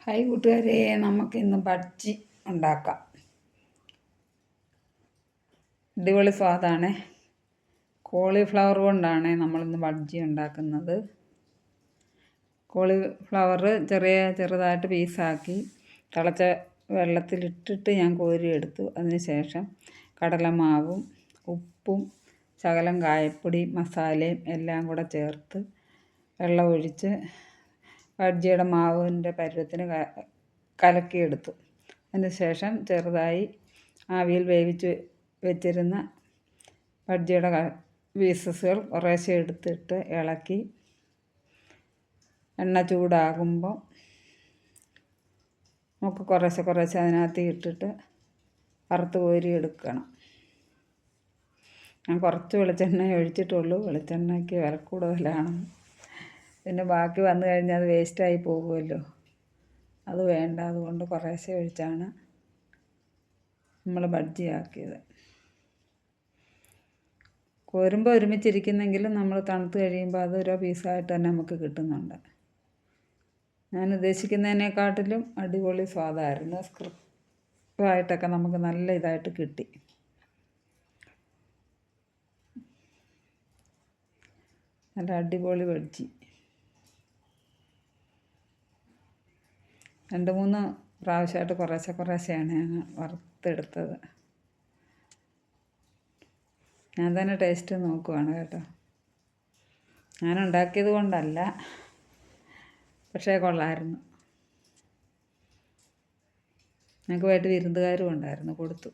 Hi കൂട്ടുകാരെ, നമുക്കിന്ന് ബജ്ജി ഉണ്ടാക്കാം. അടിപൊളി സ്വാദാണ്. കോളിഫ്ലവർ കൊണ്ടാണ് നമ്മളിന്ന് ബജ്ജി ഉണ്ടാക്കുന്നത്. കോളിഫ്ലവർ ചെറുതായിട്ട് പീസാക്കി തിളച്ച വെള്ളത്തിലിട്ടിട്ട് ഞാൻ കോരിയെടുത്തു. അതിനുശേഷം കടലമാവും ഉപ്പും ശകലം കായപ്പൊടി മസാലയും എല്ലാം കൂടെ ചേർത്ത് വെള്ളമൊഴിച്ച് ബജ്ജിയുടെ മാവിൻ്റെ പരുവത്തിന് കലക്കിയെടുത്തു. അതിനുശേഷം ചെറുതായി ആവിയിൽ വേവിച്ച് വെച്ചിരുന്ന ബജ്ജിയുടെ പീസസുകൾ കുറേശ്ശെ എടുത്തിട്ട് ഇളക്കി എണ്ണ ചൂടാകുമ്പോൾ നമുക്ക് കുറേശ്ശെ അതിനകത്ത് ഇട്ടിട്ട് വറുത്ത് കോരി എടുക്കണം. ഞാൻ കുറച്ച് വെളിച്ചെണ്ണ ഒഴിച്ചിട്ടുള്ളൂ. വെളിച്ചെണ്ണയ്ക്ക് വില കൂടുതലാണ്. പിന്നെ ബാക്കി വന്നു കഴിഞ്ഞാൽ അത് വേസ്റ്റായി പോകുമല്ലോ. അത് വേണ്ട, അതുകൊണ്ട് കുറേശ്ശെ ഒഴിച്ചാണ് നമ്മൾ ബജ്ജി ആക്കിയത്. കോരുമ്പോൾ ഒരുമിച്ചിരിക്കുന്നെങ്കിലും നമ്മൾ തണുത്ത് കഴിയുമ്പോൾ അത് ഓരോ പീസായിട്ട് തന്നെ നമുക്ക് കിട്ടുന്നുണ്ട്. ഞാൻ ഉദ്ദേശിക്കുന്നതിനെക്കാട്ടിലും അടിപൊളി സ്വാദായിരുന്നു. സ്ക്രിപ്പായിട്ടൊക്കെ നമുക്ക് നല്ല ഇതായിട്ട് കിട്ടി. നല്ല അടിപൊളി ബജ്ജി. 2-3 പ്രാവശ്യമായിട്ട് കുറേശ്ശെയാണ് ഞാൻ വറുത്തെടുത്തത്. ഞാൻ തന്നെ ടേസ്റ്റ് നോക്കുവാണ് കേട്ടോ. ഞാൻ ഉണ്ടാക്കിയത് കൊണ്ടല്ല, പക്ഷേ കൊള്ളായിരുന്നു. ഞങ്ങൾക്ക് വീട്ടിൽ വിരുന്നുകാരും ഉണ്ടായിരുന്നു, കൊടുത്തു.